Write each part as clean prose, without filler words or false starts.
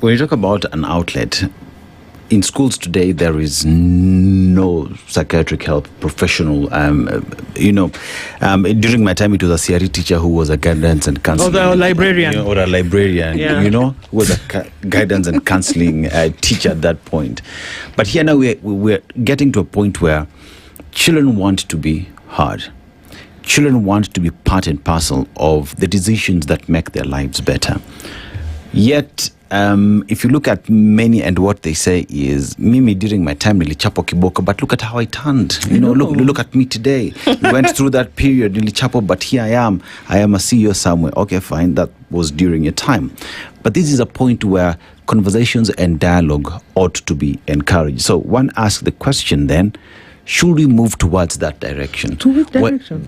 when you talk about an outlet, in schools today, there is no psychiatric help professional. During my time, it was a CRE teacher who was a guidance and counseling. Or a librarian. Or a librarian, who was a guidance and counseling teacher at that point. But here now we're getting to a point where children want to be heard. Children want to be part and parcel of the decisions that make their lives better. Yet, if you look at many, and what they say is, Mimi, during my time, nilichapo kiboko, but look at how I turned. Look at me today. We went through that period, nilichapo, but here I am a CEO somewhere. Okay, fine, that was during your time. But this is a point where conversations and dialogue ought to be encouraged. So one asks the question then, should we move towards that direction? To which direction?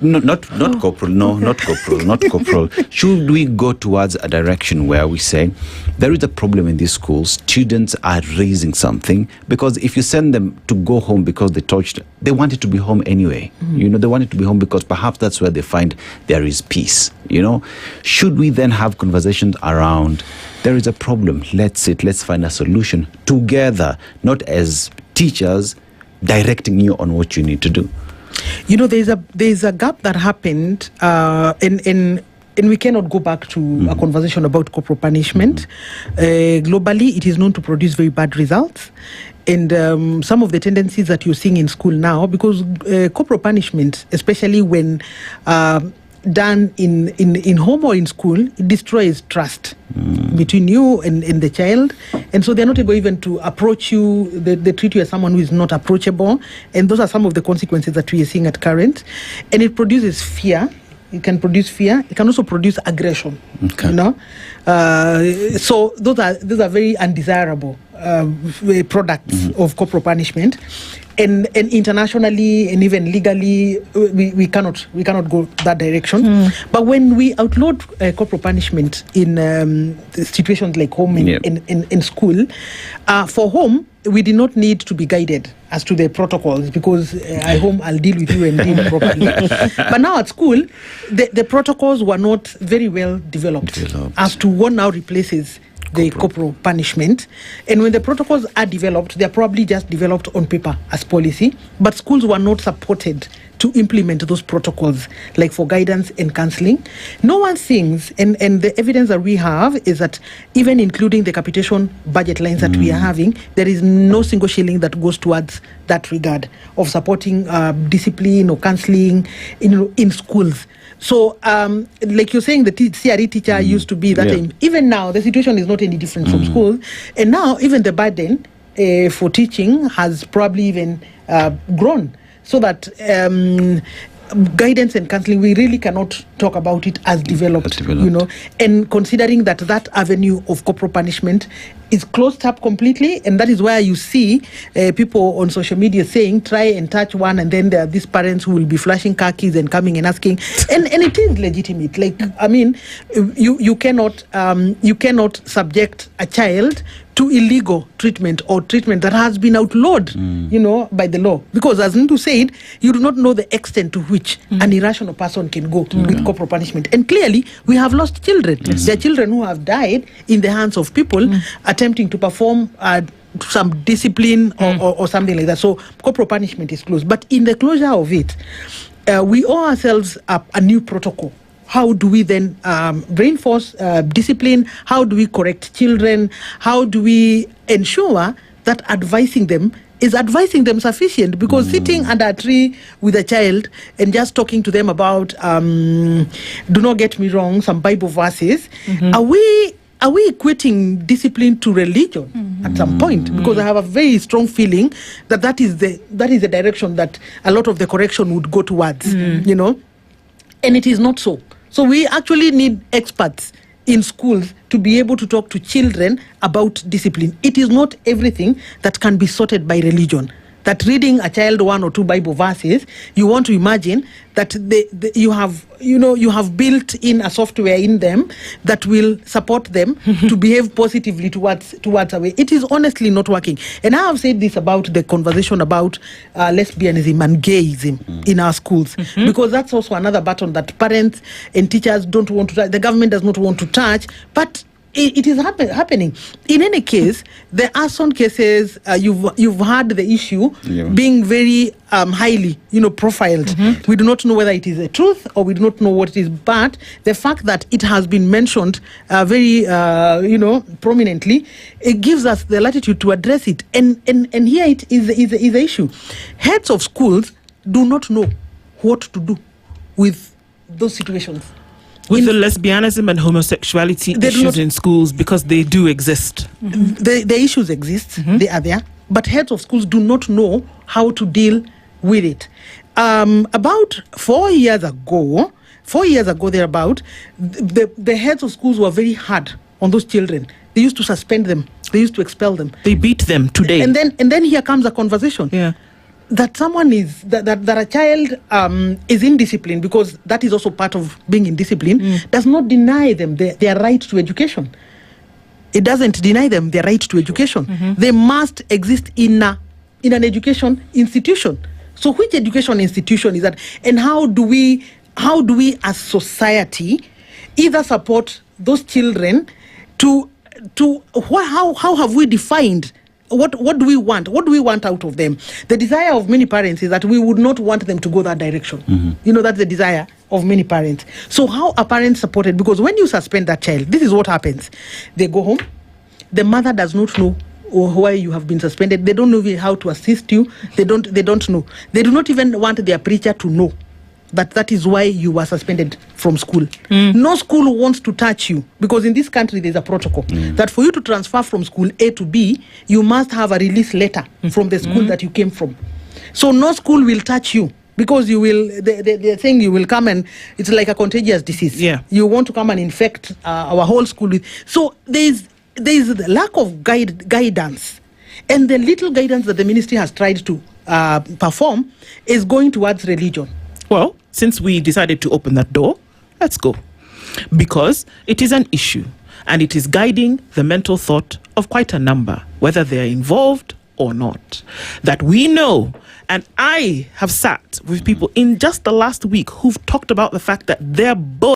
Not corporal. No, not corporal. Should we go towards a direction where we say there is a problem in these schools, students are raising something, because if you send them to go home because they wanted to be home anyway. They wanted to be home because perhaps that's where they find there is peace. Should we then have conversations around there is a problem, let's find a solution together, not as teachers directing you on what you need to do? There's a gap that happened, and we cannot go back to a conversation about corporal punishment. Globally, it is known to produce very bad results. And some of the tendencies that you're seeing in school now, because corporal punishment, especially when done in home or in school, it destroys trust between you and the child, and so they're not able even to approach you. They treat you as someone who is not approachable, and those are some of the consequences that we are seeing at current. And it produces fear. It can produce fear. It can also produce aggression. Okay. So those are very undesirable products of corporal punishment. And internationally and even legally, we cannot go that direction. But when we outlawed corporal punishment in situations like home and in school, for home, we did not need to be guided as to the protocols, because at home I'll deal with you and deal properly. But now at school, the protocols were not very well developed as to what now replaces the corporal punishment. And when the protocols are developed, they're probably just developed on paper as policy, but schools were not supported to implement those protocols, like for guidance and counseling. No one thinks, and the evidence that we have is that even including the capitation budget lines that we are having, there is no single shilling that goes towards that regard of supporting discipline or counseling in schools. So, like you're saying, the CRE teacher used to be that time. Even now, the situation is not any different from schools. And now, even the burden for teaching has probably even grown. So that guidance and counseling, we really cannot talk about it as developed. And considering that avenue of corporal punishment is closed up completely, and that is why you see people on social media saying, try and touch one, and then there are these parents who will be flashing car keys and coming and asking, and it is legitimate. Like, I mean, you cannot subject a child to illegal treatment or treatment that has been outlawed, by the law. Because as Ndu said, you do not know the extent to which an irrational person can go with corporal punishment. And clearly, we have lost children. Yes. There are children who have died in the hands of people attempting to perform some discipline or something like that. So corporal punishment is closed. But in the closure of it, we owe ourselves a new protocol. How do we then reinforce discipline? How do we correct children? How do we ensure that advising them sufficient? Because sitting under a tree with a child and just talking to them about, do not get me wrong, some Bible verses, are we equating discipline to religion at some point? Because I have a very strong feeling that is the direction that a lot of the correction would go towards, and it is not so. So we actually need experts in schools to be able to talk to children about discipline. It is not everything that can be sorted by religion. That reading a child 1 or 2 Bible verses, you want to imagine that you have built in a software in them that will support them to behave positively towards a way. It is honestly not working. And I have said this about the conversation about lesbianism and gayism in our schools, because that's also another button that parents and teachers don't want to touch. The government does not want to touch, but it is happening. In any case, there are some cases you've had the issue being very highly, profiled. We do not know whether it is a truth or we do not know what it is. But the fact that it has been mentioned very, prominently, it gives us the latitude to address it. And here it is the issue. Heads of schools do not know what to do with those situations. With the lesbianism and homosexuality issues in schools, because they do exist. The issues exist, they are there, but heads of schools do not know how to deal with it. About 4 years ago, thereabout, the heads of schools were very hard on those children. They used to suspend them. They used to expel them. They beat them today. And then here comes a conversation. Yeah. That someone is that a child is indisciplined, because that is also part of being indisciplined, does not deny them their right to education. It doesn't deny them their right to education. They must exist in an education institution. So which education institution is that? And how do we as society either support those children how have we defined what do we want? What do we want out of them? The desire of many parents is that we would not want them to go that direction. That's the desire of many parents. So how are parents supported? Because when you suspend that child, this is what happens. They go home. The mother does not know why you have been suspended. They don't know how to assist you. They don't know. They do not even want their preacher to know that is why you were suspended from school. No school wants to touch you, because in this country there's a protocol that for you to transfer from school A to B, you must have a release letter from the school that you came from. So no school will touch you, because they're saying you will come and it's like a contagious disease. Yeah. You want to come and infect our whole school. So there's the lack of guidance, and the little guidance that the ministry has tried to perform is going towards religion. Well, since we decided to open that door, let's go. Because it is an issue, and it is guiding the mental thought of quite a number, whether they are involved or not. That we know, and I have sat with people in just the last week who've talked about the fact that their boys